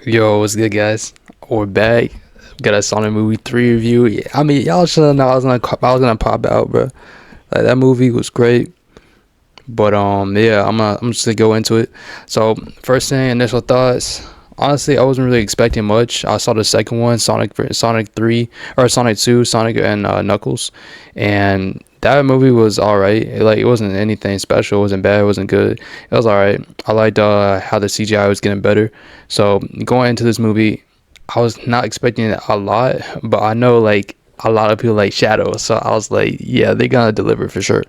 Yo, what's good, guys? We're back. Got a Sonic movie 3 review. Yeah, I mean, y'all should have known I was gonna pop out, bro. Like that movie was great, but yeah, I'm just gonna go into it. So first thing, initial thoughts. Honestly, I wasn't really expecting much. I saw the second one, Sonic 3 or Sonic 2, Sonic and Knuckles, and that movie was all right. It wasn't anything special. It wasn't bad. It wasn't good. It was all right. I liked how the CGI was getting better. So going into this movie, I was not expecting a lot, but I know like a lot of people like Shadow, so I was like, yeah, they're gonna deliver for sure.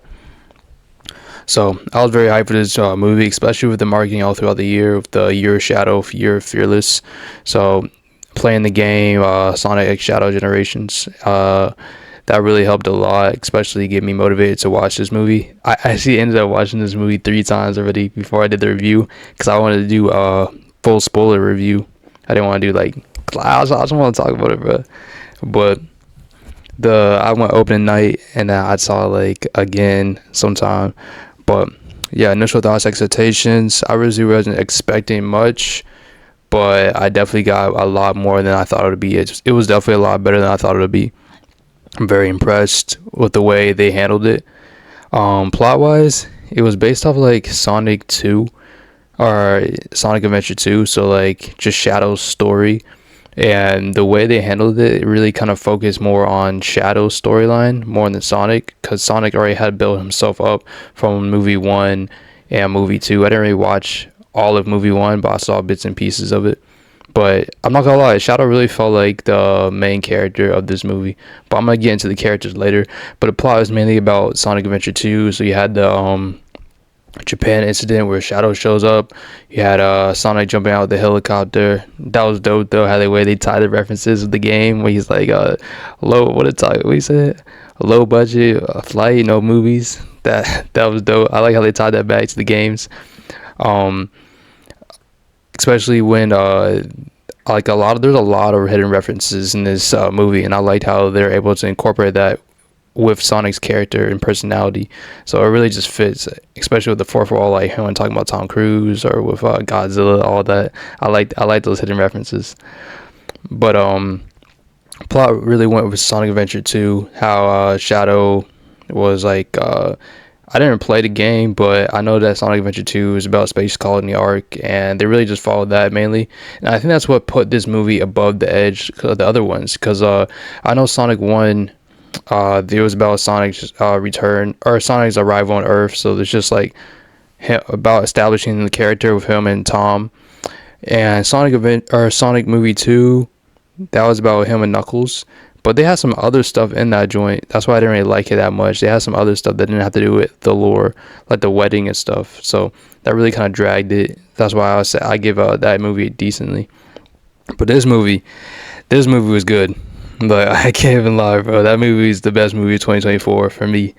So I was very hyped for this movie, especially with the marketing all throughout the year, with the Year of Shadow, Year of Fearless. So playing the game, Sonic X Shadow Generations, that really helped a lot, especially get me motivated to watch this movie. I actually ended up watching this movie 3 times already before I did the review, because I wanted to do a full spoiler review. I didn't want to do like, I just want to talk about it, bro. But I went opening night and then I saw like again sometime. But yeah, initial thoughts, expectations. I really wasn't expecting much, but I definitely got a lot more than I thought it would be. It was definitely a lot better than I thought it would be. I'm very impressed with the way they handled it. Plot wise, it was based off like Sonic 2 or Sonic Adventure 2, so like just Shadow's story. And the way they handled it, it really kind of focused more on Shadow's storyline more than Sonic, because Sonic already had built himself up from movie 1 and movie 2. I didn't really watch all of movie 1, but I saw bits and pieces of it. But I'm not gonna lie, Shadow really felt like the main character of this movie. But I'm gonna get into the characters later. But the plot was mainly about Sonic Adventure 2. So you had the Japan incident where Shadow shows up. You had Sonic jumping out of the helicopter. That was dope though, how the way they tie the references of the game where he's like what he said? A low budget flight, no movies. That was dope. I like how they tied that back to the games. Um Especially when like there's a lot of hidden references in this movie, and I liked how they're able to incorporate that with Sonic's character and personality. So it really just fits, especially with the fourth wall, like him talking about Tom Cruise or with Godzilla, all that. I like those hidden references. But plot really went with Sonic Adventure 2, how Shadow was like I didn't play the game, but I know that Sonic Adventure 2 is about space colony arc, and they really just followed that mainly. And I think that's what put this movie above the edge of the other ones, because I know Sonic 1, it was about Sonic's return, or Sonic's arrival on Earth, so there's just like about establishing the character with him and Tom. And Sonic Movie 2, that was about him and Knuckles. But they had some other stuff in that joint. That's why I didn't really like it that much. They had some other stuff that didn't have to do with the lore, like the wedding and stuff. So that really kind of dragged it. That's why I give that movie decently. But this movie was good. But I can't even lie, bro. That movie is the best movie of 2024 for me.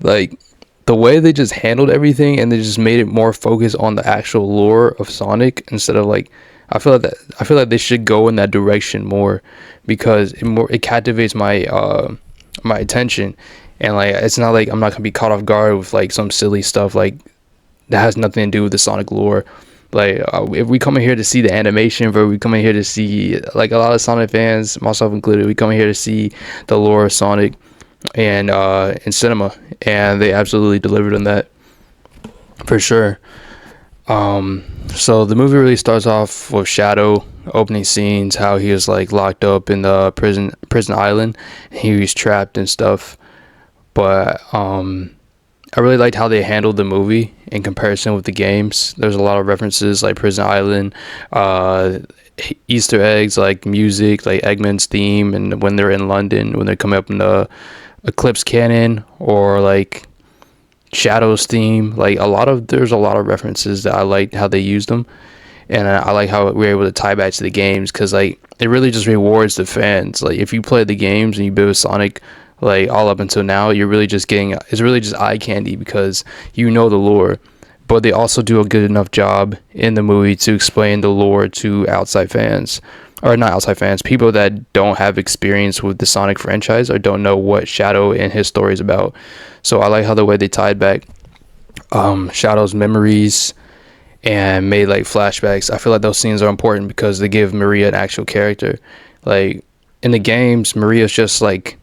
Like the way they just handled everything, and they just made it more focused on the actual lore of Sonic instead of like, I feel like they should go in that direction more, because it captivates my attention. And like it's not like I'm not gonna be caught off guard with like some silly stuff like that has nothing to do with the Sonic lore. Like if we come in here to see the animation, but we come in here to see, like, a lot of Sonic fans, myself included, we come in here to see the lore of Sonic and in cinema, and they absolutely delivered on that for sure. So the movie really starts off with Shadow opening scenes, how he was like locked up in the prison island, and he was trapped and stuff. But I really liked how they handled the movie in comparison with the games. There's a lot of references like Prison Island, uh, Easter eggs like music, like Eggman's theme, and when they're in London, when they're coming up in the Eclipse Cannon, or like Shadow's theme. Like there's a lot of references that I like how they used them, and I like how we're able to tie back to the games, because like it really just rewards the fans. Like if you play the games and you build Sonic like all up until now, you're really just getting, it's really just eye candy because you know the lore. But they also do a good enough job in the movie to explain the lore to outside fans, or not outside fans, people that don't have experience with the Sonic franchise or don't know what Shadow and his story is about. So I like how the way they tied back Shadow's memories and made like flashbacks. I feel like those scenes are important because they give Maria an actual character. Like in the games, Maria's just like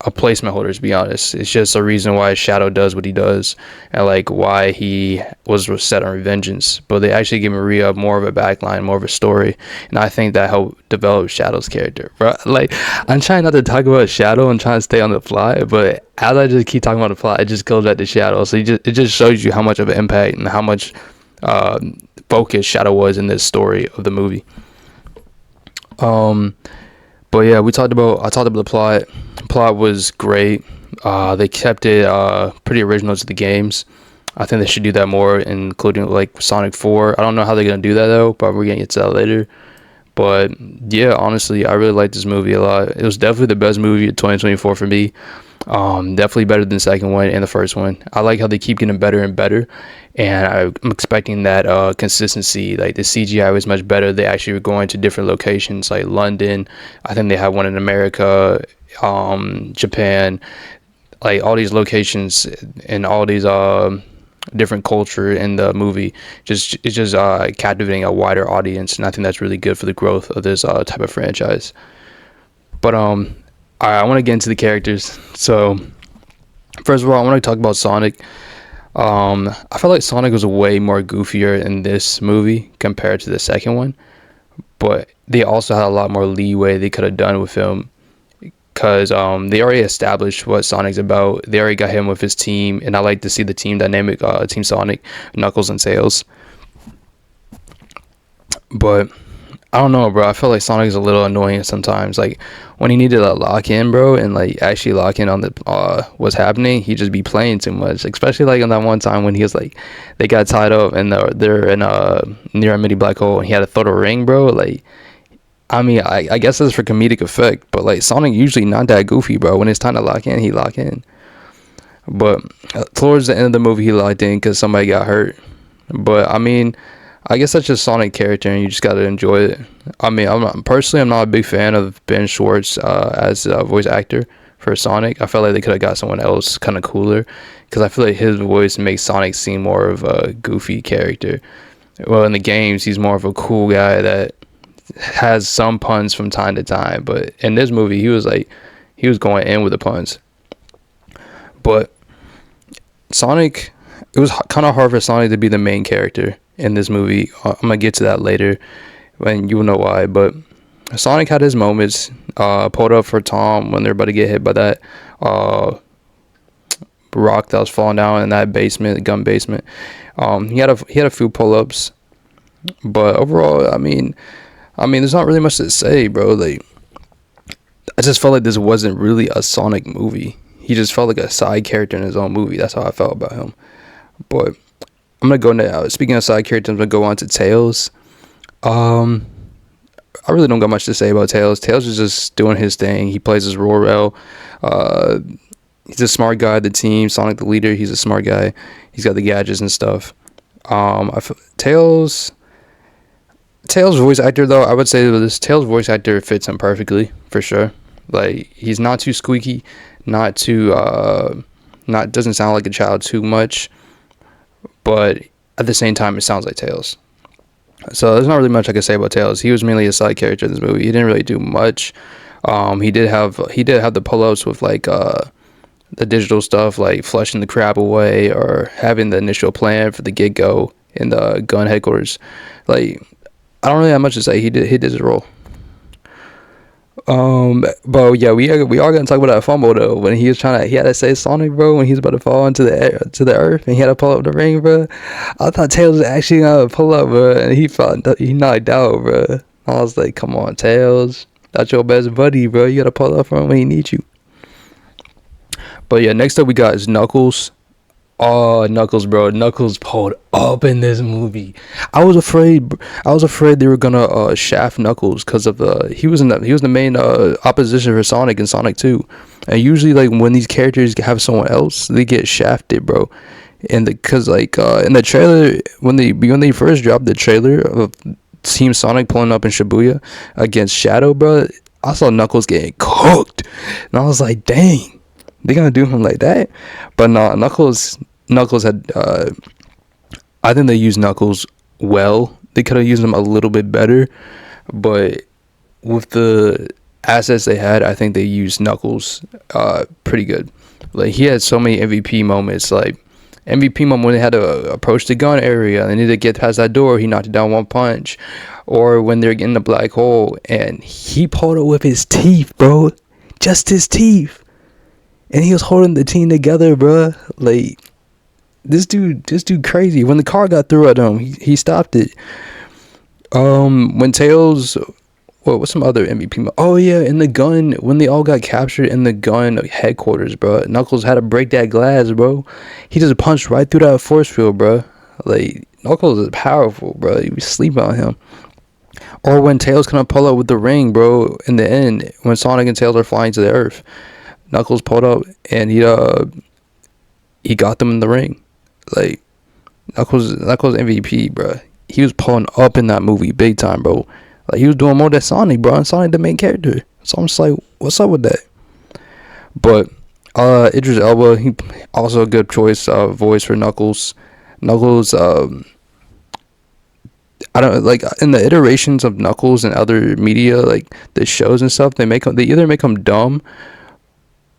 a placement holder, to be honest. It's just a reason why Shadow does what he does, and like why he was set on vengeance. But they actually give Maria more of a backline, more of a story, and I think that helped develop Shadow's character. Bro, like I'm trying not to talk about Shadow and trying to stay on the fly, but as I just keep talking about the plot, it just goes back to Shadow. So it just shows you how much of an impact and how much focus Shadow was in this story of the movie. But yeah, I talked about the plot. Plot was great. They kept it pretty original to the games. I think they should do that more, including like Sonic 4. I don't know how they're gonna do that though, but we're gonna get to that later. But yeah, honestly, I really liked this movie a lot. It was definitely the best movie of 2024 for me. Definitely better than the second one and the first one. I like how they keep getting better and better, and I'm expecting that consistency. Like the CGI was much better. They actually were going to different locations like London. I think they have one in America, Japan, like all these locations and all these different culture in the movie. It's just captivating a wider audience, and I think that's really good for the growth of this type of franchise. But I want to get into the characters. So first of all, I want to talk about Sonic. I felt like Sonic was way more goofier in this movie compared to the second one, but they also had a lot more leeway they could have done with him, because they already established what Sonic's about. They already got him with his team, and I like to see the team dynamic, Team Sonic, Knuckles, and Tails. But I don't know, bro. I feel like Sonic is a little annoying sometimes. Like when he needed to lock in, bro, and like actually lock in on the what's happening, he just be playing too much. Especially like on that one time when he was like, they got tied up and they're in near a mini black hole, and he had to throw the ring, bro. Like, I mean, I guess that's for comedic effect, but like Sonic usually not that goofy, bro. When it's time to lock in, he lock in. But towards the end of the movie, he locked in because somebody got hurt. But I mean, I guess that's just Sonic character, and you just gotta enjoy it. I mean, I'm not a big fan of Ben Schwartz as a voice actor for Sonic. I felt like they could have got someone else kind of cooler, because I feel like his voice makes Sonic seem more of a goofy character. Well, in the games, he's more of a cool guy that has some puns from time to time, but in this movie, he was going in with the puns. But Sonic, it was kind of hard for Sonic to be the main character in this movie. I'm gonna get to that later, and you'll know why. But Sonic had his moments. Pulled up for Tom when they're about to get hit by that rock that was falling down in that basement, the gun basement. He had a few pull-ups, but overall, I mean, there's not really much to say, bro. Like, I just felt like this wasn't really a Sonic movie. He just felt like a side character in his own movie. That's how I felt about him. But I'm gonna go now. Speaking of side characters, I'm gonna go on to Tails. I really don't got much to say about Tails. Tails is just doing his thing. He plays his role well. He's a smart guy. The team, Sonic the leader. He's a smart guy. He's got the gadgets and stuff. Tails voice actor, though, I would say this Tails voice actor fits him perfectly, for sure. Like, he's not too squeaky, not too doesn't sound like a child too much, but at the same time, it sounds like Tails. So there's not really much I can say about Tails. He was mainly a side character in this movie. He didn't really do much. He did have the pull-ups with like the digital stuff, like flushing the crab away or having the initial plan for the get-go in the gun headquarters. Like, I don't really have much to say. He did his role. But yeah, we are gonna talk about that fumble though. When he had to say Sonic, bro, when he was about to fall into the earth, and he had to pull up the ring, bro. I thought Tails was actually gonna pull up, bro, and he knocked out, bro. I was like, come on, Tails, that's your best buddy, bro. You gotta pull up for him when he needs you. But yeah, next up we got is Knuckles. Oh, Knuckles, bro. Knuckles pulled up in this movie. I was afraid they were gonna shaft Knuckles because of he was the main opposition for Sonic in Sonic 2. And usually, like, when these characters have someone else, they get shafted, bro. And because like in the trailer, when they first dropped the trailer of Team Sonic pulling up in Shibuya against Shadow, bro, I saw Knuckles getting cooked, and I was like, dang. They gonna do him like that? But no, Knuckles had I think they used Knuckles well. They could have used him a little bit better, but with the assets they had, I think they used Knuckles pretty good. Like he had so many MVP moments. Like MVP moment when they had to approach the gun area and they needed to get past that door, he knocked it down one punch. Or when they're in the black hole and he pulled it with his teeth, bro, just his teeth, and he was holding the team together, bro. Like this dude crazy. When the car got through at him, he stopped it. When Tails, what's some other MVP? Oh yeah, in the gun when they all got captured in the gun headquarters, bro. Knuckles had to break that glass, bro. He just punched right through that force field, bro. Like Knuckles is powerful, bro. You be sleeping on him. Or when Tails couldn't pull up with the ring, bro. In the end, when Sonic and Tails are flying to the Earth, Knuckles pulled up and he got them in the ring. Like Knuckles MVP, bro. He was pulling up in that movie big time, bro. Like he was doing more than Sonic, bro. And Sonic the main character. So I'm just like, what's up with that? But Idris Elba, he also a good choice voice for Knuckles. Knuckles, I don't like in the iterations of Knuckles and other media, like the shows and stuff. They either make him dumb.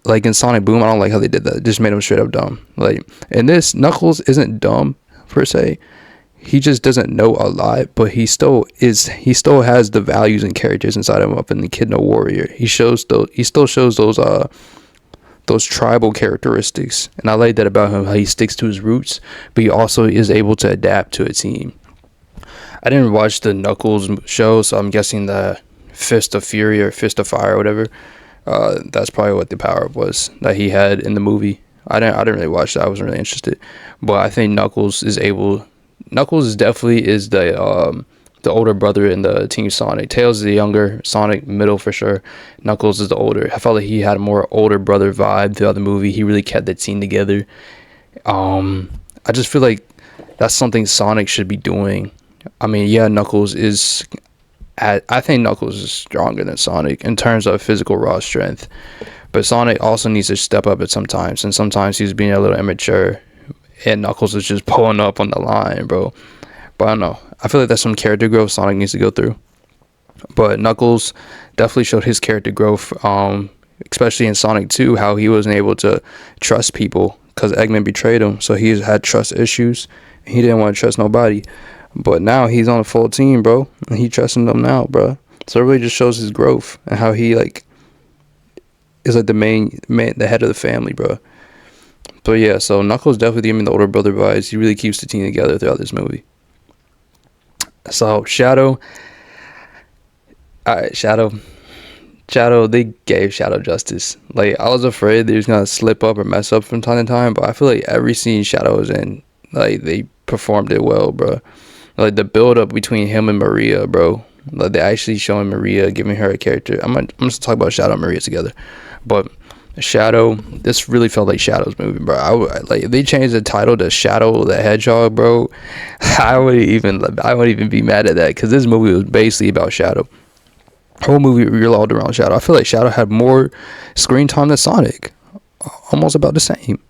Like in Sonic Boom, I don't like how they did that. It just made him straight up dumb. Like in this, Knuckles isn't dumb per se. He just doesn't know a lot, but he still has the values and characters inside him up in the Kid No Warrior. He still shows those tribal characteristics, and I like that about him, how he sticks to his roots, but he also is able to adapt to a team. I didn't watch the Knuckles show, so I'm guessing the Fist of Fury or Fist of Fire or whatever. That's probably what the power was that he had in the movie. I didn't really watch that. I wasn't really interested, but I think Knuckles definitely is the older brother in the Team Sonic. Tails is the younger, Sonic middle for sure. Knuckles is the older. I felt like he had a more older brother vibe throughout the movie. He really kept the team together. I just feel like that's something Sonic should be doing. I mean, yeah, I think Knuckles is stronger than Sonic in terms of physical raw strength. But Sonic also needs to step up at sometimes, and sometimes he's being a little immature, and Knuckles is just pulling up on the line, bro. But I don't know. I feel like that's some character growth Sonic needs to go through. But Knuckles definitely showed his character growth, especially in Sonic 2, how he wasn't able to trust people because Eggman betrayed him. So he had trust issues. He didn't want to trust nobody. But now he's on a full team, bro, and he trusting them now, bro. So it really just shows his growth and how he is like the main the head of the family, bro. But yeah, so Knuckles definitely giving me the older brother vibes. He really keeps the team together throughout this movie. So Shadow, alright, Shadow, they gave Shadow justice. Like I was afraid they was gonna slip up or mess up from time to time, but I feel like every scene Shadow was in, like they performed it well, bro. Like the build up between him and Maria, bro. Like they actually showing Maria, giving her a character. I'm just talk about Shadow and Maria together, but Shadow, this really felt like Shadow's movie, bro. Like if they changed the title to Shadow the Hedgehog, bro, I wouldn't even be mad at that because this movie was basically about Shadow. Whole movie revolved around Shadow. I feel like Shadow had more screen time than Sonic, almost about the same.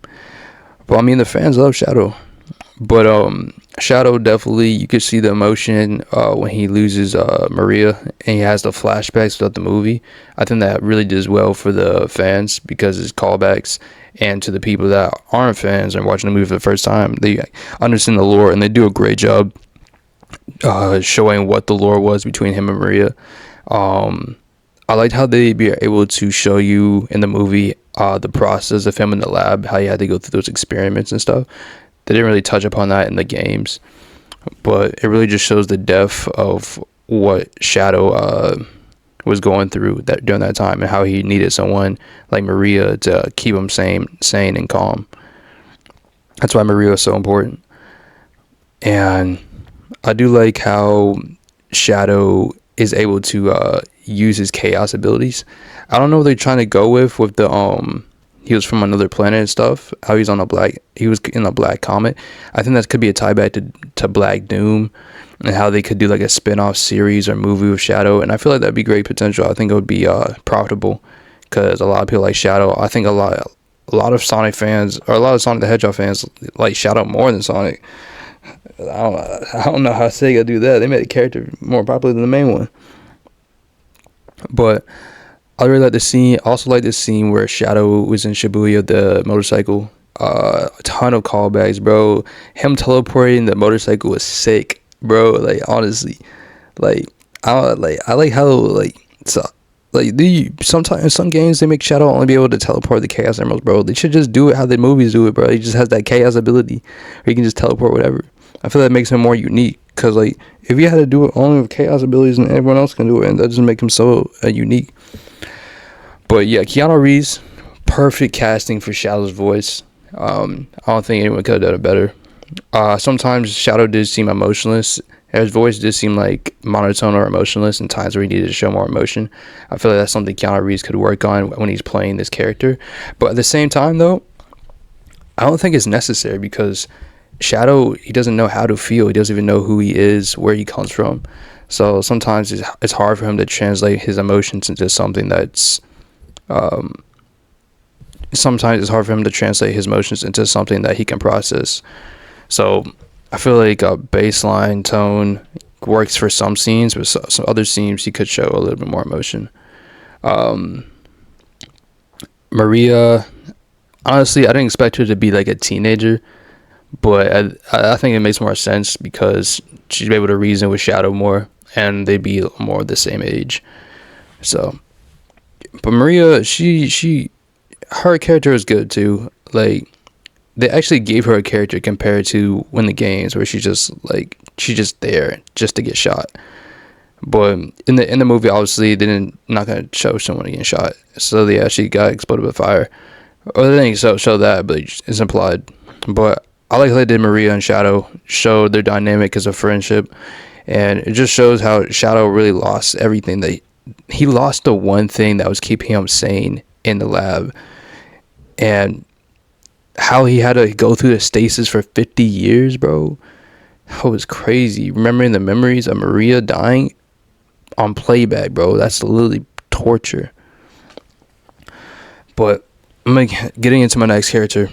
But I mean, the fans love Shadow. But Shadow definitely, you could see the emotion when he loses Maria and he has the flashbacks throughout the movie. I think that really does well for the fans because it's callbacks, and to the people that aren't fans and watching the movie for the first time, they understand the lore and they do a great job showing what the lore was between him and Maria. I liked how they be able to show you in the movie the process of him in the lab, how he had to go through those experiments and stuff. They didn't really touch upon that in the games, but it really just shows the depth of what Shadow was going through during that time and how he needed someone like Maria to keep him sane and calm. That's why Maria is so important. And I do like how Shadow is able to use his chaos abilities. I don't know what they're trying to go with the he was from another planet and stuff. How he was in a black comet. I think that could be a tie back to Black Doom and how they could do like a spin-off series or movie with Shadow. And I feel like that'd be great potential. I think it would be profitable because a lot of people like Shadow. I think a lot of Sonic fans or a lot of Sonic the Hedgehog fans like Shadow more than Sonic. I don't know how Sega do that. They made a character more popular than the main one. But I really like the scene. I also like the scene where Shadow was in Shibuya, the motorcycle. A ton of callbacks, bro. Him teleporting the motorcycle was sick, bro. Like honestly, like I like how so like sometimes in some games they make Shadow only be able to teleport the Chaos Emeralds, bro. They should just do it how the movies do it, bro. He just has that Chaos ability, where he can just teleport whatever. I feel that makes him more unique. Cause like if you had to do it only with Chaos abilities and everyone else can do it, and that doesn't make him so unique. But yeah, Keanu Reeves, perfect casting for Shadow's voice. I don't think anyone could have done it better. Sometimes Shadow did seem emotionless. His voice did seem like monotone or emotionless in times where he needed to show more emotion. I feel like that's something Keanu Reeves could work on when he's playing this character. But at the same time, though, I don't think it's necessary because Shadow, he doesn't know how to feel. He doesn't even know who he is, where he comes from. So sometimes it's hard for him to translate his emotions into something that's sometimes it's hard for him to translate his emotions into something that he can process. So I feel like a baseline tone works for some scenes, but some other scenes he could show a little bit more emotion. Maria, honestly, I didn't expect her to be like a teenager, but I think it makes more sense because she'd be able to reason with Shadow more, and they'd be more the same age. So, but Maria, her character is good too. Like they actually gave her a character compared to when the games where she's just there just to get shot. But in the movie, obviously they didn't not gonna show someone getting shot, so they actually got exploded with fire. Or they didn't show that, but it's implied. But I like how they did Maria and Shadow, showed their dynamic as a friendship, and it just shows how Shadow really lost everything. That he lost the one thing that was keeping him sane in the lab, and how he had to go through the stasis for 50 years, bro. That was crazy. Remembering the memories of Maria dying on playback, bro. That's literally torture. But I'm getting into my next character.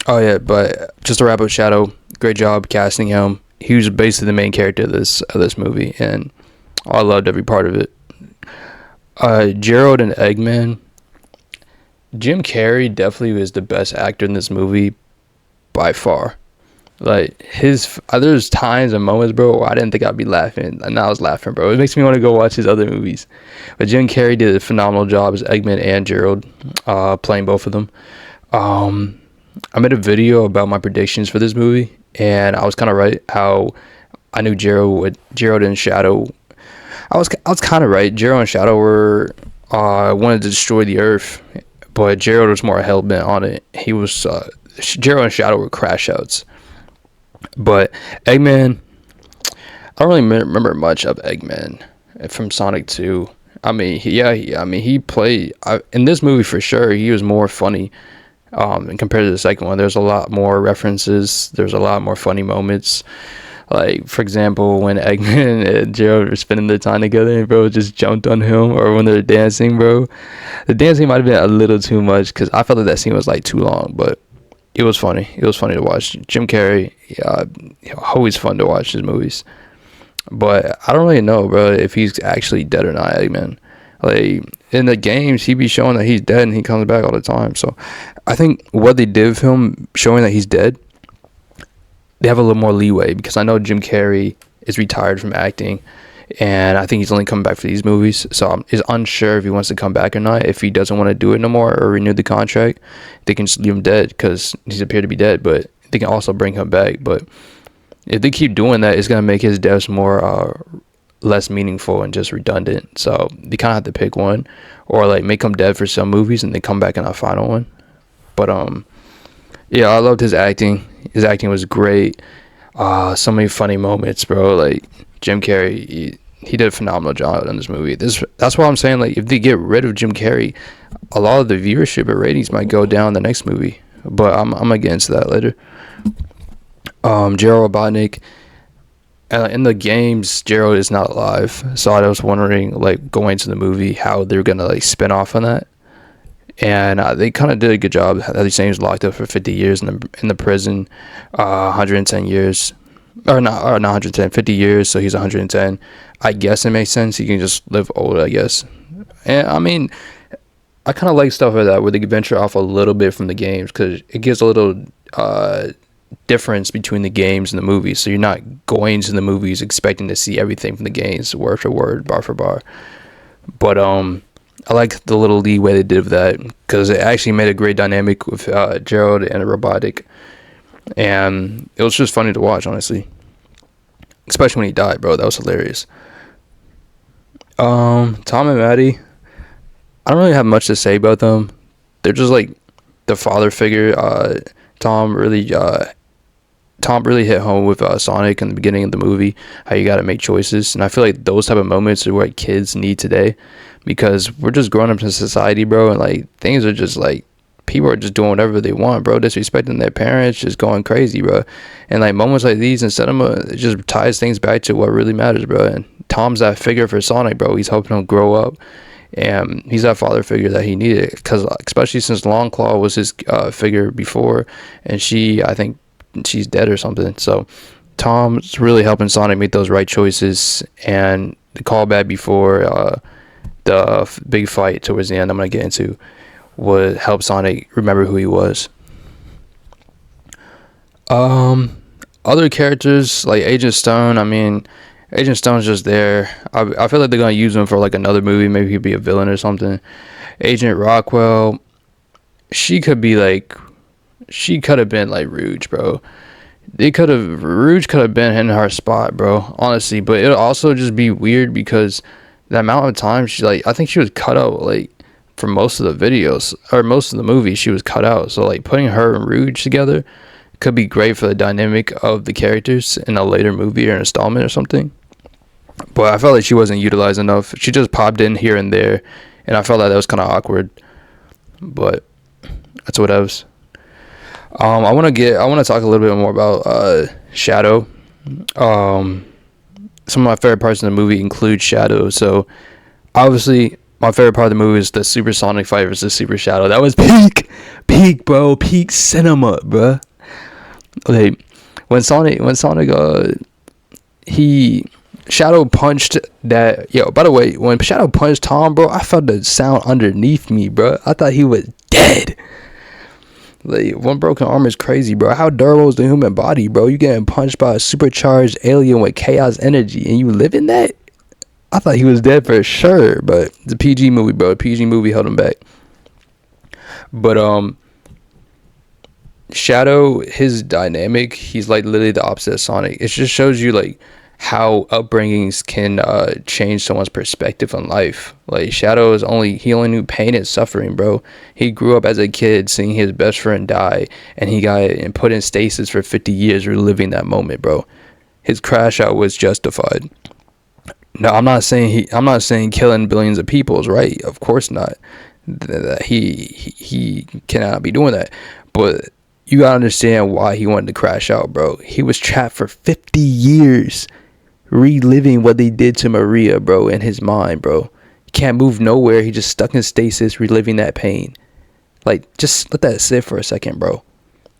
Oh yeah, but just to wrap up Shadow, great job casting him. He was basically the main character of this movie, and I loved every part of it. Gerald and Eggman. Jim Carrey definitely was the best actor in this movie by far. Like there's times and moments, bro, where I didn't think I'd be laughing, and I was laughing, bro. It makes me want to go watch his other movies. But Jim Carrey did a phenomenal job as Eggman and Gerald, playing both of them. I made a video about my predictions for this movie, and I was kind of right. How I knew Gerald and Shadow. I was kind of right. Gerald and Shadow were wanted to destroy the Earth, but Gerald was more hell bent on it. He was Gerald and Shadow were Crashouts. But Eggman, I don't really remember much of Eggman from Sonic 2. I mean, he played in this movie for sure. He was more funny, and compared to the second one. There's a lot more references. There's a lot more funny moments. Like, for example, when Eggman and Gerald were spending their time together and bro just jumped on him, or when they're dancing, bro. The dancing might have been a little too much because I felt like that scene was like too long, but it was funny. It was funny to watch. Jim Carrey, always fun to watch his movies. But I don't really know, bro, if he's actually dead or not, Eggman. Like, in the games, he be showing that he's dead and he comes back all the time. So, I think what they did with him showing that he's dead, they have a little more leeway because I know Jim Carrey is retired from acting, and I think he's only coming back for these movies. So I'm unsure if he wants to come back or not. If he doesn't want to do it no more or renew the contract, they can just leave him dead because he's appeared to be dead. But they can also bring him back. But if they keep doing that, it's gonna make his deaths more less meaningful and just redundant. So they kind of have to pick one, or like make him dead for some movies and then come back in a final one. But yeah, I loved his acting. His acting was great. So many funny moments, bro. Like Jim Carrey, he did a phenomenal job in this movie. That's why I'm saying, like, if they get rid of Jim Carrey, a lot of the viewership and ratings might go down the next movie. But I'm gonna get into that later. Gerald Robotnik. In the games, Gerald is not alive, so I was wondering, like, going into the movie, how they're gonna like spin off on that. And they kind of did a good job. He's saying he was locked up for 50 years in the prison, 110 years. or not 110, 50 years, so he's 110. I guess it makes sense. He can just live old, I guess. And I mean, I kind of like stuff like that where they venture off a little bit from the games because it gives a little difference between the games and the movies. So you're not going to the movies expecting to see everything from the games, word for word, bar for bar. But I like the little leeway they did with that because it actually made a great dynamic with Gerald and Robotic, and it was just funny to watch, honestly. Especially when he died, bro. That was hilarious. Tom and Maddie, I don't really have much to say about them. They're just like the father figure. Tom really, Tom really hit home with Sonic in the beginning of the movie. How you got to make choices, and I feel like those type of moments are what kids need today, because we're just growing up in society, bro, and like things are just like people are just doing whatever they want, bro. Disrespecting their parents, just going crazy, bro. And like moments like these in cinema, it just ties things back to what really matters, bro. And Tom's that figure for Sonic, bro. He's helping him grow up, and he's that father figure that he needed, because especially since Longclaw was his figure before, and I think she's dead or something. So Tom's really helping Sonic make those right choices. And the callback before the big fight towards the end I'm gonna get into would help Sonic remember who he was. Other characters like Agent Stone, I mean, Agent Stone's just there. I feel like they're gonna use him for like another movie. Maybe he'd be a villain or something. Agent Rockwell, she could have been like Rouge, bro. Rouge could have been in her spot, bro, honestly. But it'll also just be weird because the amount of time I think she was cut out like for most of the videos or most of the movie. She was cut out, so like putting her and Rouge together could be great for the dynamic of the characters in a later movie or installment or something. But I felt like she wasn't utilized enough. She just popped in here and there, and I felt like that was kind of awkward. But that's what else. I want to talk a little bit more about Shadow. Some of my favorite parts in the movie include Shadow. So obviously my favorite part of the movie is the Supersonic fight versus Super Shadow. That was peak, bro, peak cinema, bro. Okay, when Sonic he Shadow punched that. Yo, by the way, when Shadow punched Tom, bro, I felt the sound underneath me, bro. I thought he was dead. Like, one broken arm is crazy, bro. How durable is the human body, bro? You getting punched by a supercharged alien with chaos energy, and you live in that? I thought he was dead for sure, but it's a PG movie, bro. PG movie held him back. But Shadow, his dynamic, he's like literally the opposite of Sonic. It just shows you like how upbringings can change someone's perspective on life. Like Shadow he only knew pain and suffering, bro. He grew up as a kid seeing his best friend die, and he got put in stasis for 50 years reliving that moment, bro. His crash out was justified. No, I'm not saying killing billions of people is right. Of course not. He cannot be doing that. But you gotta understand why he wanted to crash out, bro. He was trapped for 50 years reliving what they did to Maria, bro, in his mind, bro. He can't move nowhere. He just stuck in stasis, reliving that pain. Like, just let that sit for a second, bro.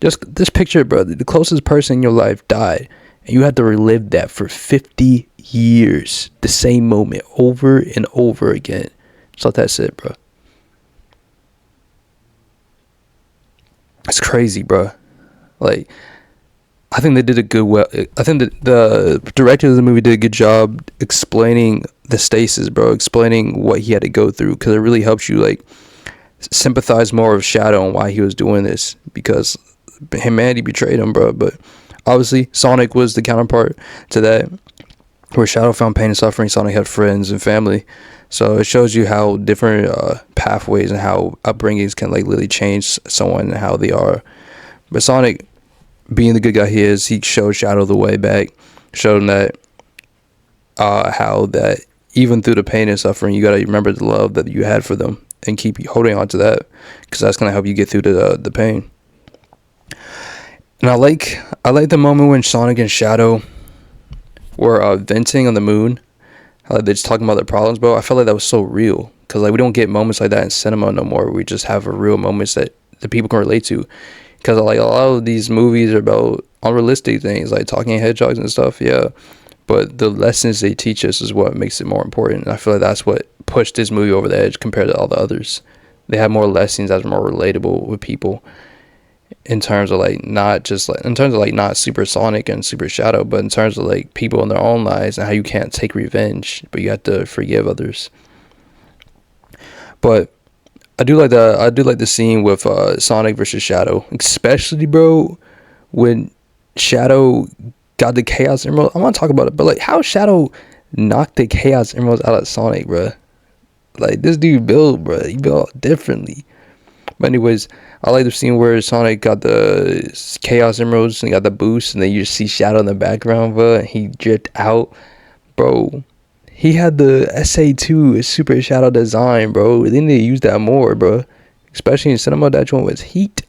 Just picture it, bro. The closest person in your life died, and you had to relive that for 50 years. The same moment over and over again. Just let that sit, bro. It's crazy, bro. Like, I think they did I think that the director of the movie did a good job explaining the stasis, bro. Explaining what he had to go through, because it really helps you like sympathize more with Shadow and why he was doing this, because humanity betrayed him, bro. But obviously, Sonic was the counterpart to that, where Shadow found pain and suffering. Sonic had friends and family. So it shows you how different pathways and how upbringings can like literally change someone and how they are. But Sonic, being the good guy he is, he showed Shadow the way back, showed him that how that even through the pain and suffering, you gotta remember the love that you had for them and keep holding on to that, because that's gonna help you get through the pain. And I like the moment when Sonic and Shadow were venting on the moon. They're just talking about their problems, bro. I felt like that was so real, because like we don't get moments like that in cinema no more. We just have a real moments that the people can relate to, because like a lot of these movies are about unrealistic things like talking hedgehogs and stuff. Yeah, but the lessons they teach us is what makes it more important. And I feel like that's what pushed this movie over the edge compared to all the others. They have more lessons that's more relatable with people in terms of like not just like in terms of like not super Sonic and super Shadow, but in terms of like people in their own lives and how you can't take revenge, but you have to forgive others. But I do like the scene with Sonic versus Shadow, especially bro when Shadow got the Chaos Emerald. I want to talk about it, but like how Shadow knocked the Chaos Emeralds out of Sonic, bro. Like this dude built, bro. He built differently. But anyways, I like the scene where Sonic got the Chaos Emeralds and he got the boost, and then you just see Shadow in the background, bro. And he dripped out, bro. He had the SA2 Super Shadow design, bro. They need to use that more, bro. Especially in cinema, that one was heat.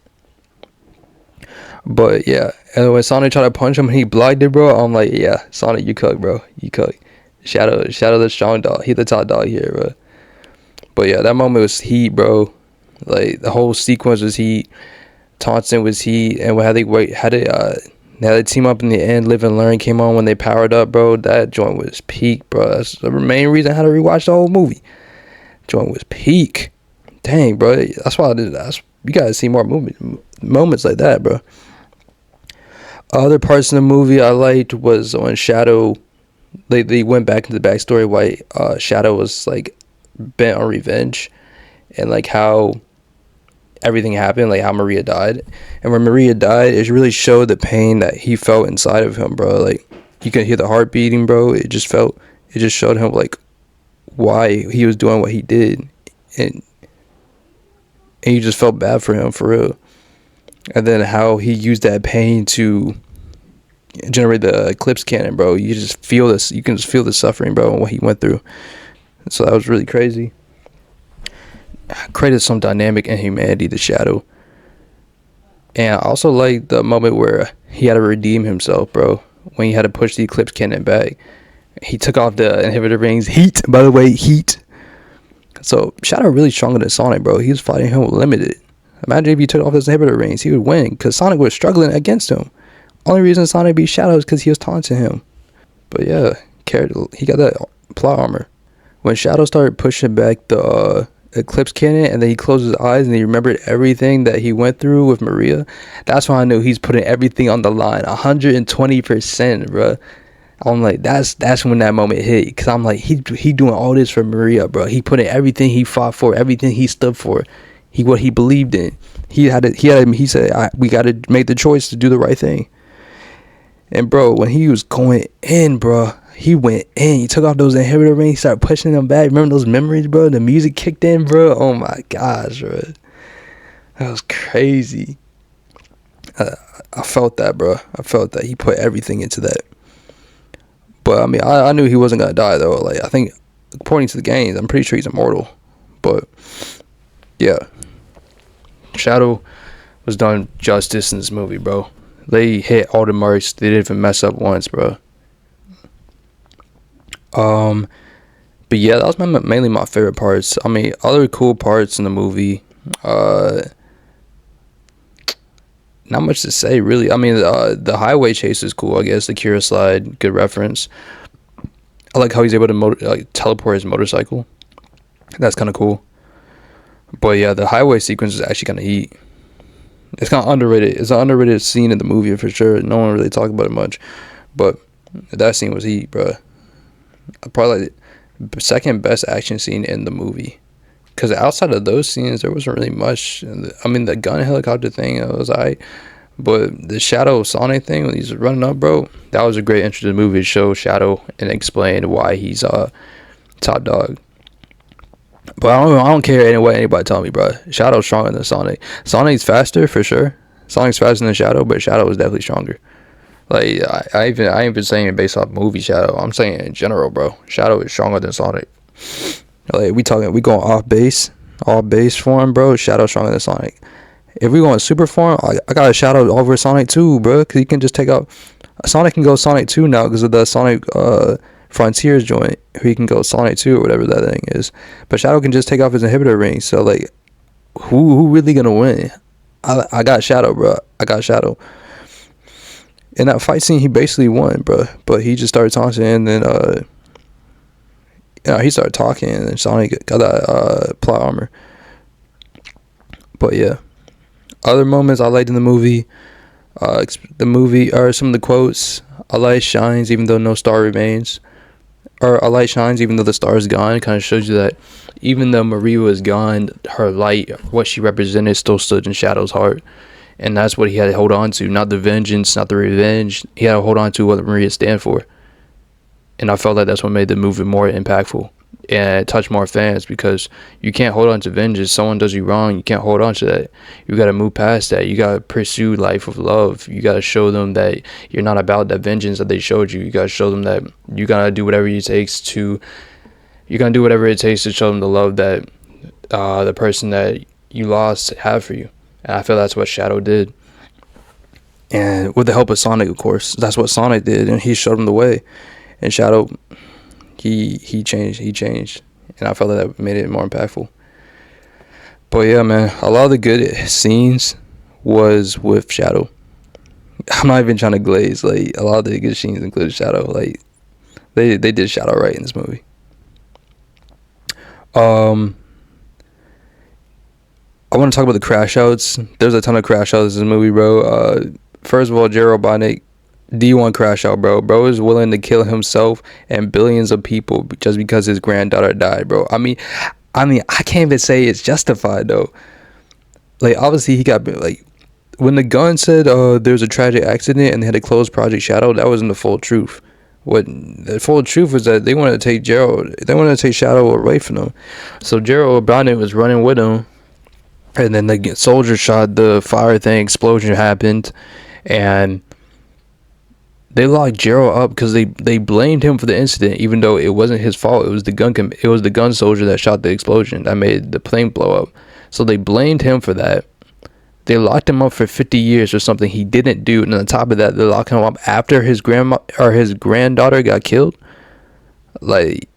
But yeah, and when Sonic tried to punch him and he blocked it, bro, I'm like, yeah, Sonic, you cook, bro. You cook. Shadow the strong dog. He the top dog here, bro. But yeah, that moment was heat, bro. Like the whole sequence was heat. Taunton was heat, and they had to team up in the end. Live and Learn came on when they powered up, bro. That joint was peak, bro. That's the main reason I had to rewatch the whole movie. Joint was peak. Dang, bro. That's why I did that. You gotta see more moments like that, bro. Other parts in the movie I liked was when Shadow. They went back into the backstory why Shadow was like bent on revenge, and like how everything happened, like how Maria died. And when Maria died, it really showed the pain that he felt inside of him, bro. Like you could hear the heart beating, bro. It just showed him like why he was doing what he did, and you just felt bad for him for real. And then how he used that pain to generate the Eclipse Cannon, bro. You just feel this. You can just feel the suffering, bro, and what he went through. So that was really crazy. Created some dynamic and humanity to Shadow. And I also like the moment where he had to redeem himself, bro. When he had to push the Eclipse Cannon back. He took off the inhibitor rings. Heat, by the way, heat. So Shadow really stronger than Sonic, bro. He was fighting him with limited. Imagine if he took off his inhibitor rings, he would win, because Sonic was struggling against him. Only reason Sonic beat Shadow is because he was taunting him. But yeah, he got that plot armor. When Shadow started pushing back the Eclipse Cannon, and then he closed his eyes and he remembered everything that he went through with Maria, that's when I knew he's putting everything on the line, 120%, bro. I'm like, that's when that moment hit, because I'm like, he doing all this for Maria, bro. He putting everything he fought for, everything he stood for, what he believed in. He said, we got to make the choice to do the right thing. And bro, when he was going in, bro, he went in. He took off those inhibitor rings, started pushing them back. Remember those memories, bro? The music kicked in, bro. Oh my gosh, bro, that was crazy. I felt that, bro. I felt that he put everything into that. But I mean, I knew he wasn't gonna die though. Like I think, according to the games, I'm pretty sure he's immortal. But yeah, Shadow was done justice in this movie, bro. They hit all the marks. They didn't even mess up once, bro. But yeah, that was mainly my favorite parts. I mean, other cool parts in the movie. Not much to say, really. I mean, the highway chase is cool, I guess. The Kira slide, good reference. I like how he's able to teleport his motorcycle. That's kind of cool. But yeah, the highway sequence is actually kind of heat. It's kind of underrated. It's an underrated scene in the movie for sure. No one really talked about it much. But that scene was heat, bro. Probably like the second best action scene in the movie. Because outside of those scenes, there wasn't really much. I mean, the gun helicopter thing, it was alright. But the Shadow Sonic thing, when he's running up, bro, that was a great entry to the movie to show Shadow and explain why he's top dog. But I don't care what anybody tell me, bro. Shadow's stronger than Sonic. Sonic's faster, for sure. Sonic's faster than Shadow, but Shadow is definitely stronger. Like, I ain't been saying it based off movie Shadow. I'm saying in general, bro. Shadow is stronger than Sonic. Like, we going off base form, bro. Shadow stronger than Sonic. If we going super form, I got a Shadow over Sonic 2, bro. Because he can just take out. Sonic can go Sonic 2 now because of the Sonic Frontiers joint. He can go Sonic 2 or whatever that thing is. But Shadow can just take off his inhibitor ring. So, like, who really gonna win? I got Shadow, bro. I got Shadow. In that fight scene, he basically won, bro. But he just started taunting, and then he started talking, and Sonic got that plot armor. But yeah, other moments I liked in the movie. Or some of the quotes. A light shines even though no star remains. Or a light shines even though the star is gone. Kind of shows you that even though Maria was gone, her light, what she represented, still stood in Shadow's heart. And that's what he had to hold on to. Not the vengeance, not the revenge. He had to hold on to what Maria stand for. And I felt like that's what made the movie more impactful. And touch more fans, because you can't hold on to vengeance. Someone does you wrong, you can't hold on to that. You got to move past that. You got to pursue life with love. You got to show them that you're not about that vengeance that they showed you. You got to show them that you got to do whatever it takes to show them the love that the person that you lost have for you. And I feel that's what Shadow did. And with the help of Sonic, of course, that's what Sonic did, and he showed him the way. And Shadow, he changed, and I felt that made it more impactful. But yeah, man, a lot of the good scenes was with Shadow. I'm not even trying to glaze. Like, a lot of the good scenes included Shadow. Like, they did Shadow right in this movie. I want to talk about the Crashouts. There's a ton of Crashouts in this movie, bro. First of all, Gerald Robotnik, D1 Crashout, bro. Bro is willing to kill himself and billions of people just because his granddaughter died, bro. I mean, I can't even say it's justified, though. Like, obviously, he got, like, when the gun said there was a tragic accident and they had to close Project Shadow, that wasn't the full truth. What the full truth was that they wanted to take Shadow away from them. So Gerald Robotnik was running with him, and then the soldier shot, the fire thing, explosion happened, and they locked Gerald up because they blamed him for the incident, even though it wasn't his fault. It was the gun soldier that shot the explosion that made the plane blow up. So they blamed him for that. They locked him up for 50 years for something he didn't do, and on top of that, they locked him up after his granddaughter got killed. Like,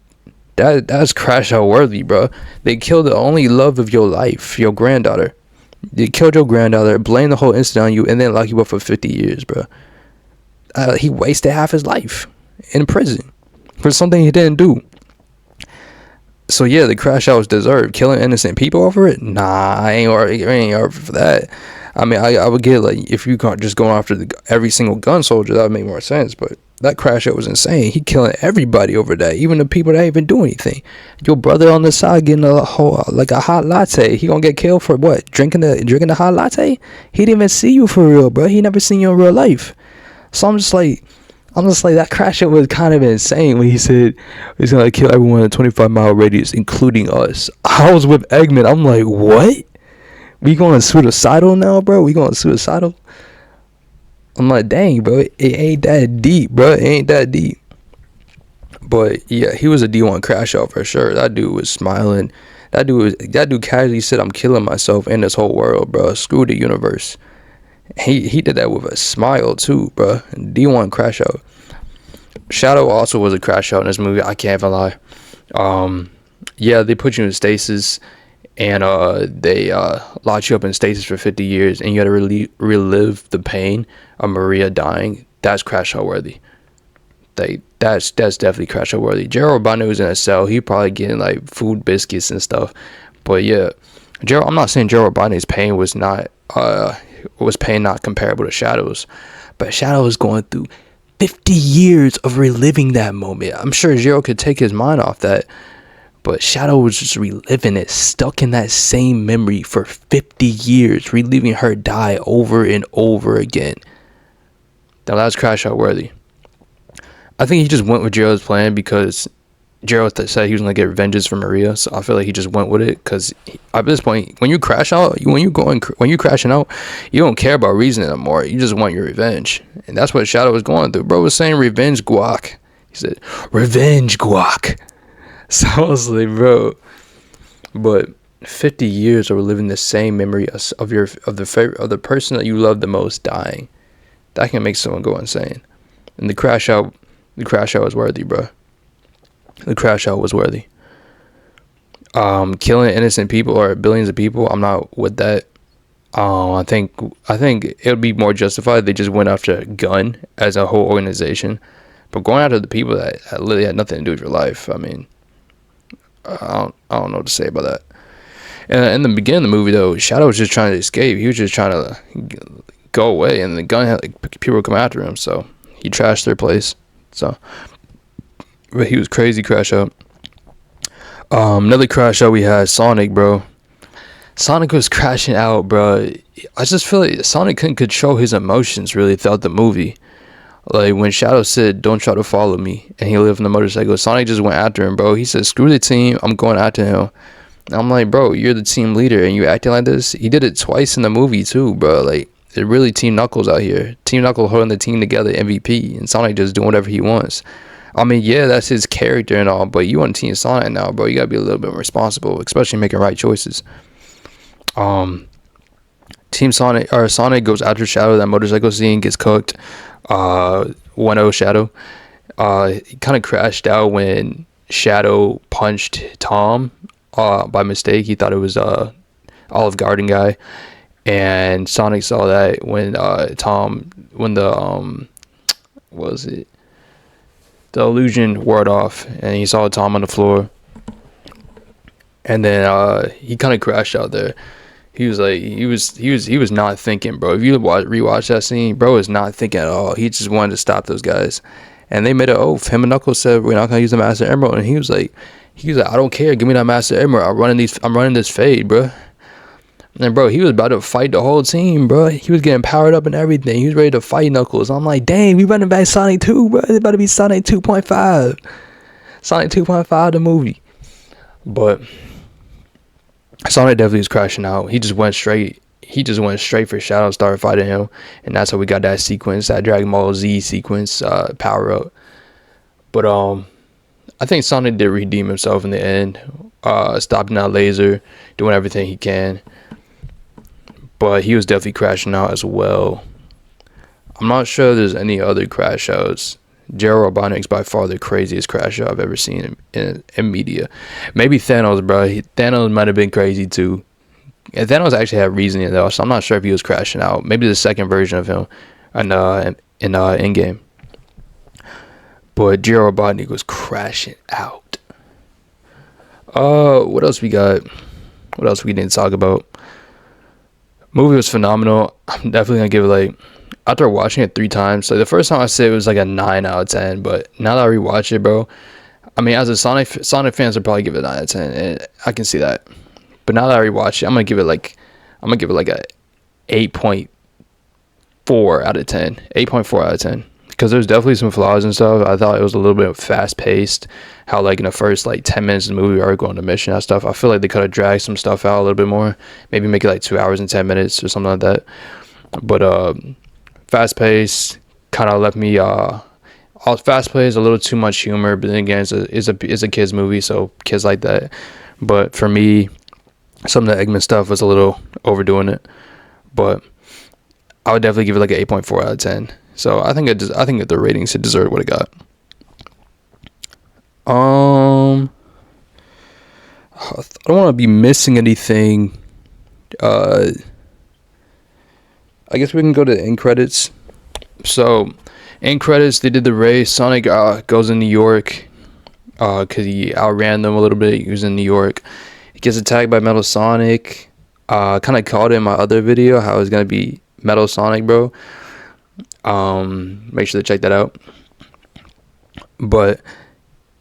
that's crash out worthy, bro. They killed the only love of your life, your granddaughter. They killed your granddaughter, blamed the whole incident on you, and then lock you up for 50 years, bro. He wasted half his life in prison for something he didn't do. So yeah, the crash outs deserved. Killing innocent people over it? Nah, I ain't already for that. I mean, I would get, like, if you can't just go after every single gun soldier, that would make more sense. But that crash out was insane. He killing everybody over that, even the people that ain't even do anything. Your brother on the side getting a hot latte. He gonna get killed for what? Drinking the hot latte? He didn't even see you for real, bro. He never seen you in real life. So I'm just like, that crash out was kind of insane when he said he's gonna kill everyone in a 25-mile radius, including us. I was with Eggman. I'm like, what? We going suicidal now, bro? We going suicidal? I'm like, dang, bro. It ain't that deep, bro. It ain't that deep. But yeah, he was a D1 crash out for sure. That dude was smiling. That dude casually said, "I'm killing myself in this whole world, bro. Screw the universe." He did that with a smile too, bro. D1 crash out. Shadow also was a crash out in this movie. I can't even lie. Yeah, they put you in stasis, and they locked you up in stasis for 50 years, and you had to relive the pain of Maria dying. That's crash out worthy. That's definitely crash out worthy. Gerald Robotnik was in a cell. He probably getting like food, biscuits, and stuff. But yeah, I'm not saying Gerald Robotnik's pain was not comparable to Shadow's, but Shadow was going through 50 years of reliving that moment. I'm sure Gerald could take his mind off that, but Shadow was just reliving it, stuck in that same memory for 50 years, reliving her die over and over again. Now that's crash out worthy. I think he just went with Gerald's plan because Gerald said he was going to get vengeance for Maria, so I feel like he just went with it. Because at this point, when you crashing out, you don't care about reason anymore. You just want your revenge, and that's what Shadow was going through. Bro was saying revenge guac. He said revenge guac. So I was like, bro, but 50 years of living the same memory of the person that you love the most dying, that can make someone go insane. And the crash out was worthy, bro. The crash out was worthy. Killing innocent people or billions of people, I'm not with that. I think it would be more justified if they just went after Gun as a whole organization, but going after the people that literally had nothing to do with your life. I mean, I don't know what to say about that. And in the beginning of the movie, though, Shadow was just trying to escape. He was just trying to go away, and the gun had like people come after him. So he trashed their place. So, but he was crazy. Crash out. Another crash out we had Sonic, bro. Sonic was crashing out, bro. I just feel like Sonic couldn't control his emotions really throughout the movie. Like when Shadow said, "Don't try to follow me," and he lived on the motorcycle, Sonic just went after him, bro. He said, "Screw the team, I'm going after him." And I'm like, bro, you're the team leader and you acting like this. He did it twice in the movie too, bro. Like it really Team Knuckles out here. Team Knuckles holding the team together, MVP, and Sonic just doing whatever he wants. I mean, yeah, that's his character and all, but you on Team Sonic now, bro. You gotta be a little bit responsible, especially making right choices. Um, Team Sonic or Sonic goes after Shadow. That motorcycle scene gets cooked. 1-0 Shadow. He kind of crashed out when Shadow punched Tom by mistake. He thought it was Olive Garden guy, and Sonic saw that when when the what was it, the illusion wore off, and he saw Tom on the floor, and then he kind of crashed out there. He was like, he was not thinking, bro. If you rewatch that scene, bro is not thinking at all. He just wanted to stop those guys, and they made an oath. Him and Knuckles said, "We're not gonna use the Master Emerald," and he was like, "I don't care. Give me that Master Emerald. I'm running this fade, bro." And bro, he was about to fight the whole team, bro. He was getting powered up and everything. He was ready to fight Knuckles. I'm like, dang, we running back Sonic 2, bro. It's about to be Sonic 2.5. Sonic 2.5, the movie. But Sonic definitely was crashing out. He just went straight. He just went straight for Shadow, started fighting him, and that's how we got that sequence, that Dragon Ball Z sequence, power up. But I think Sonic did redeem himself in the end, stopping that laser, doing everything he can. But he was definitely crashing out as well. I'm not sure there's any other crash outs. Gerald Robotic's by far the craziest crash out I've ever seen in media. Maybe Thanos, bro. Thanos might have been crazy too. And Thanos actually had reasoning though, so I'm not sure if he was crashing out. Maybe the second version of him in Endgame. But Gerald Robotnik was crashing out. What else we got? What else we didn't talk about? Movie was phenomenal. I'm definitely gonna give it like, after watching it 3 times, so the first time I said it was like a 9 out of 10, but now that I rewatch it, bro, I mean, as a Sonic fans would probably give it a 9 out of 10, and I can see that. But now that I rewatch it, I'm gonna give it like a 8.4 out of 10. 8.4 out of 10. Because there's definitely some flaws and stuff. I thought it was a little bit fast paced. How like in the first like 10 minutes of the movie we are going to mission and stuff. I feel like they could have dragged some stuff out a little bit more. Maybe make it like 2 hours and 10 minutes or something like that. But fast paced kind of left me fast paced, a little too much humor. But then again, it's a kids movie, so kids like that. But for me, some of the Eggman stuff was a little overdoing it. But I would definitely give it like an 8.4 out of 10. So I think that the ratings should deserve what it got. I don't want to be missing anything. I guess we can go to the end credits. So, end credits, they did the race. Sonic goes in New York because he outran them a little bit. He was in New York. He gets attacked by Metal Sonic. Kind of called it in my other video how it's gonna be Metal Sonic, bro. Make sure to check that out. But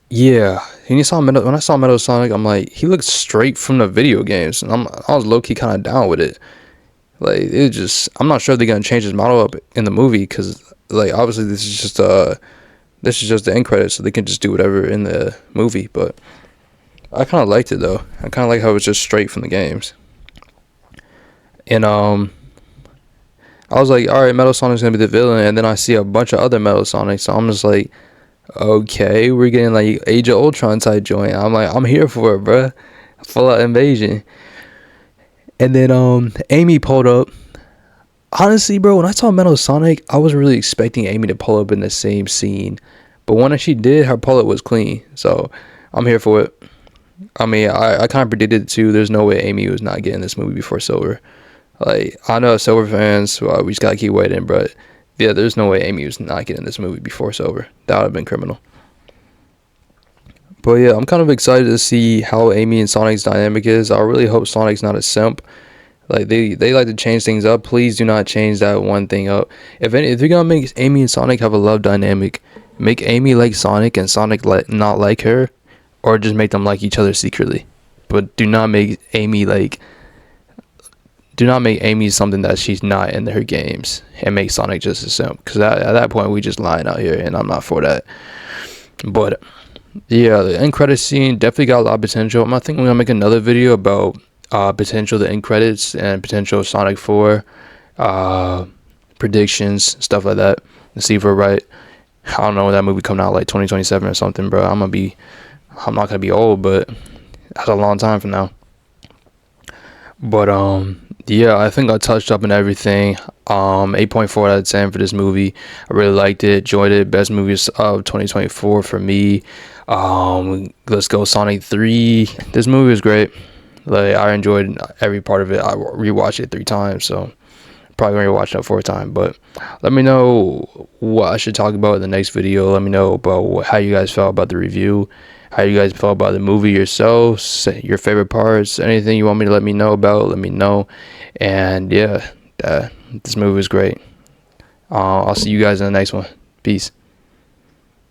yeah, when I saw Metal Sonic, I'm like, he looks straight from the video games, and I was low key kind of down with it. Like it just, I'm not sure if they're gonna change his model up in the movie because like obviously this is just the end credits, so they can just do whatever in the movie. But I kind of liked it though. I kind of like how it was just straight from the games. And I was like, all right, Metal Sonic's gonna be the villain, and then I see a bunch of other Metal Sonics, so I'm just like, okay, we're getting like Age of Ultron type joint. I'm like, I'm here for it, bruh. Full out invasion. And then Amy pulled up. Honestly, bro, when I saw Metal Sonic, I wasn't really expecting Amy to pull up in the same scene, but when she did, her pull up was clean, so I'm here for it. I mean, I kind of predicted it too. There's no way Amy was not getting this movie before Silver. Like, I know Silver fans, we just gotta keep waiting, but yeah, there's no way Amy was not getting this movie before Silver. That would have been criminal. But yeah, I'm kind of excited to see how Amy and Sonic's dynamic is. I really hope Sonic's not a simp. Like, they like to change things up. Please do not change that one thing up. If you're gonna make Amy and Sonic have a love dynamic, make Amy like Sonic and Sonic not like her, or just make them like each other secretly. But do not make Amy something that she's not in her games, and make Sonic just a simp. Because at that point, we just lying out here, and I'm not for that. But yeah, the end credits scene definitely got a lot of potential. I think I'm gonna make another video about potential the end credits and potential Sonic 4 predictions, stuff like that, and see if we're right. I don't know when that movie coming out, like 2027 or something, bro. I'm not gonna be old, but that's a long time from now. But yeah, I think I touched up on everything. 8.4 out of 10 for this movie. I really liked it, enjoyed it. Best movies of 2024 for me. Let's go Sonic 3. This movie was great. Like, I enjoyed every part of it. I rewatched it 3 times, so probably gonna rewatch that 4th time. But let me know what I should talk about in the next video. Let me know about how you guys felt about the review, how you guys felt about the movie yourselves, your favorite parts, anything you want me to let me know about, let me know. And yeah, this movie was great. I'll see you guys in the next one. Peace.